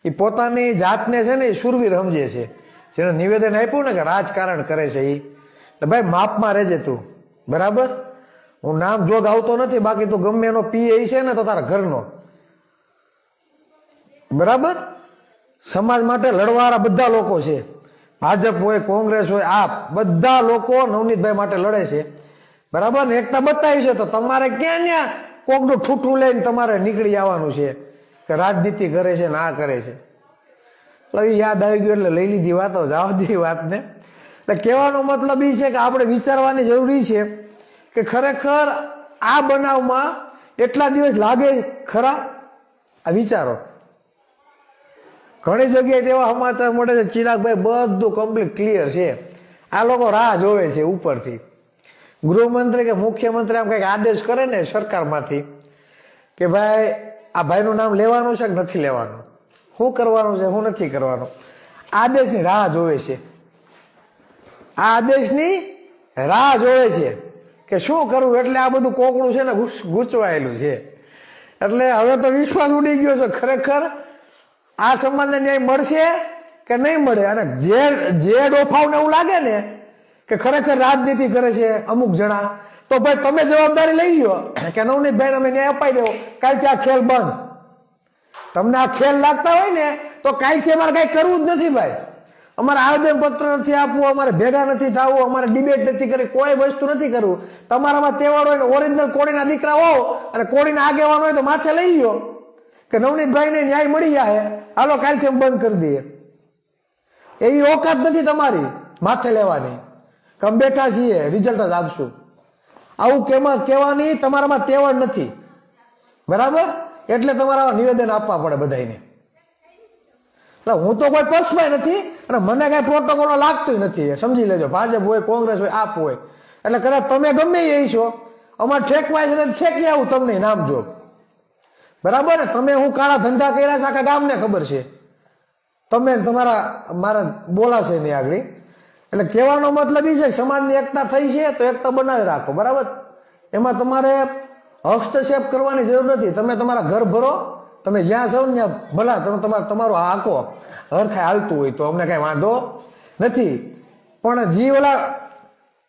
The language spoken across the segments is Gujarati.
એ પોતાની જાતને છે ને એ શૂરવીર સમજે છે. જેને નિવેદન આપ્યું ને કે રાજકારણ કરે છે એ, એટલે ભાઈ માપમાં રહેજે તું, બરાબર. હું નામ જોગ આવતો નથી, બાકી તું ગમે એનો પીએ છે ને તો તારા ઘરનો, બરાબર. સમાજ માટે લડવાવાળા બધા લોકો છે, ભાજપ હોય, કોંગ્રેસ હોય, આપ બધા લોકો નવનીતભાઈ માટે લડે છે, બરાબર ને. એકતા બતાવી છે તો તમારે ક્યાં ત્યાં કોકનું ઠૂઠું લઈને તમારે નીકળી આવવાનું છે કે રાજનીતિ કરે છે ને આ કરે છે. એટલે યાદ આવી ગયું એટલે લઈ લીધી વાતો, જવા દે વાતને. એટલે કહેવાનો મતલબ એ છે કે આપણે વિચારવાની જરૂરી છે કે ખરેખર આ બનાવમાં એટલા દિવસ લાગે ખરા? આ વિચારો. ઘણી જગ્યાએ તેવા સમાચાર મળે છે ચિરાગભાઈ બધું કમ્પ્લીટ ક્લિયર છે, આ લોકો રાહ જોવે છે ઉપરથી. ગૃહમંત્રી કે મુખ્યમંત્રી આમ કંઈક આદેશ કરે ને સરકારમાંથી કે ભાઈ આ ભાઈનું નામ લેવાનું છે કે નથી લેવાનું, શું કરવાનું છે શું નથી કરવાનું, આદેશની રાહ જોવે છે. આ આદેશની રાહ જોવે છે કે શું કરવું. એટલે આ બધું કોકડું છે ને ગૂંચવાયેલું છે. એટલે હવે તો વિશ્વાસ ઉડી ગયો છે ખરેખર આ સમાજને ન્યાય મળશે કે નહીં મળે. અને જે ડોફાવને એવું લાગે ને કે ખરેખર રાજનીતિ કરે છે અમુક જણા, તો ભાઈ તમે જવાબદારી લઈ લો કે નવનીતભાઈને અમે ન્યાય અપાઈ દેવો, કાલથી આ ખેલ બંધ. તમને આ ખેલ લાગતા હોય ને તો કાલથી અમારે કઈ કરવું જ નથી ભાઈ. અમારે આવેદન પત્ર નથી આપવું, અમારે ભેગા નથી થવું, અમારે ડિબેટ નથી કરી, કોઈ વસ્તુ નથી કરવું. તમારામાં તહેવાર હોય ને ઓરિજિનલ કોળીના દીકરા હો અને કોળીના આગેવાન હોય તો માથે લઈ લો કે નવનીતભાઈને ન્યાય મળી જાય, હાલો કાલથી અમે બંધ કરી દઈએ. એવી ઓકાત નથી તમારી માથે લેવાની કે અમે બેઠા છીએ રિઝલ્ટ જ આપશું. આવું કહેવાની તમારામાં તેવડ નથી, બરાબર. એટલે તમારા નિવેદન આપવા પડે બધાને. એટલે હું તો કોઈ પક્ષમાં નથી અને મને કઈ પ્રોટોકોલ લાગતું નથી, સમજી લેજો. ભાજપ હોય, કોંગ્રેસ હોય, આપ હોય, એટલે કદાચ તમે ગમે એ છો, અમારે ઠેકવાય છે ઠેકી આવું તમને નામ જો, બરાબર ને. તમે હું કાળા ધંધા કર્યા છે આખા ગામને ખબર છે, તમે તમારા મારા બોલાશે નહીં આગળ. એટલે કહેવાનો મતલબ એ છે કે સમાજની એકતા થઈ છે તો એકતા બનાવી રાખો, બરાબર. એમાં તમારે હસ્તક્ષેપ કરવાની જરૂર નથી. તમે તમારા ઘર ભરો, તમે જ્યાં છો ને ત્યાં ભલા તમે તમારું આંકો હરખાય હાલતું હોય તો અમને કઈ વાંધો નથી. પણ જે ઓલા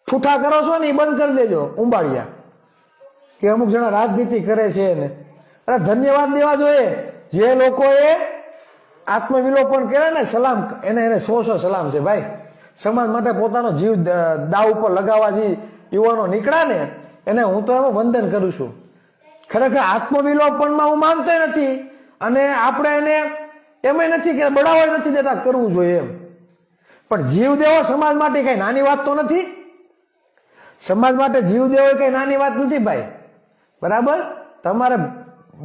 ઠૂઠા કરો છો ને એ બંધ કરી દેજો ઉંબાડિયા, કે અમુક જણા રાજનીતિ કરે છે ને. અરે ધન્યવાદ દેવા જોઈએ જે લોકોએ આત્મવિલોપન કર્યા ને, સલામ એને 100 સલામ છે ભાઈ. સમાજ માટે પોતાનો જીવ દાવ ઉપર લગાવવા જે યુવાનો નીકળ્યા ને એને હું તો એમાં વંદન કરું છું. ખરેખર આત્મવિલોપનમાં હું માનતો નથી અને આપણે એને એમાં નથી કે બળાવા નથી દેતા કરવું જોઈએ એમ. પણ જીવ દેવો સમાજ માટે કઈ નાની વાત તો નથી. સમાજ માટે જીવ દેવો કઈ નાની વાત નથી ભાઈ, બરાબર. તમારે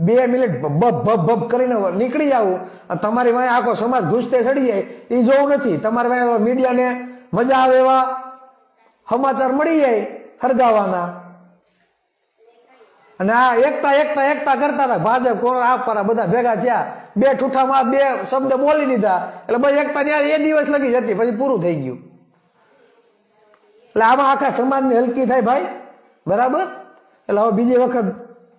2 મિનિટ ભબ કરીને નીકળી જવું અને તમારી વાંહે આખો સમાજ ઘૂસતે ચડી જાય એ જોવું નથી. તમારે વાંહે મીડિયાને મજા આવે એવા સમાચાર મળી જાય હરગાવાના. અને આ એકતા કરતા હતા ભાજપ કોણ આપવાના બધા ભેગા થયા, 2 ઠૂઠામાં 2 શબ્દ બોલી દીધા એટલે ભાઈ એકતા ત્યાં એ દિવસ લગી જતી, પછી પૂરું થઈ ગયું. એટલે આમાં આખા સમાજની હલકી થાય ભાઈ, બરાબર. એટલે હવે બીજી વખત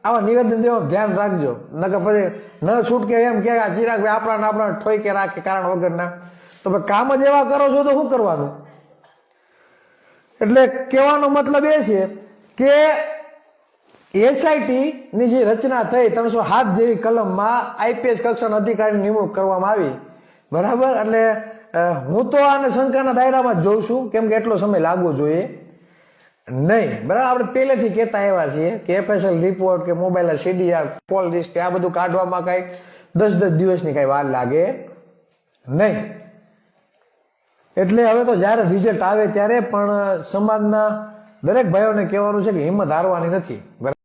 આવા નિવેદન દેવા ધ્યાન રાખજો, નકર પછી ન છૂટકે એમ કે ચિરાગ ભાઈ આપણા ઠોઈ રાખે કારણ વગરના, તો ભાઈ કામ જ એવા કરો છો તો શું કરવાનું. એટલે કહેવાનો મતલબ એ છે કે એસઆઈટી ની જે રચના થઈ 307 જેવી કલમમાં આઈપીએસ કક્ષાના અધિકારીની નિમણૂક કરવામાં આવી, બરાબર. એટલે હું તો આને શંકાના દાયરામાં જ જોઉં છું, કેમ કે એટલો સમય લાગવો જોઈએ નહીં, બરાબર. આપણે પહેલેથી કહેતા એવા છીએ કે એફએસએલ રિપોર્ટ કે મોબાઈલ સીડીઆર કોલ લિસ્ટ આ બધું કાઢવામાં કઈ 10 દિવસની કઈ વાર લાગે નહીં. એટલે હવે તો જયારે રિઝલ્ટ આવે ત્યારે પણ સમાજના દરેક ભાઈઓને કહેવાનું છે કે હિંમત હારવાની નથી.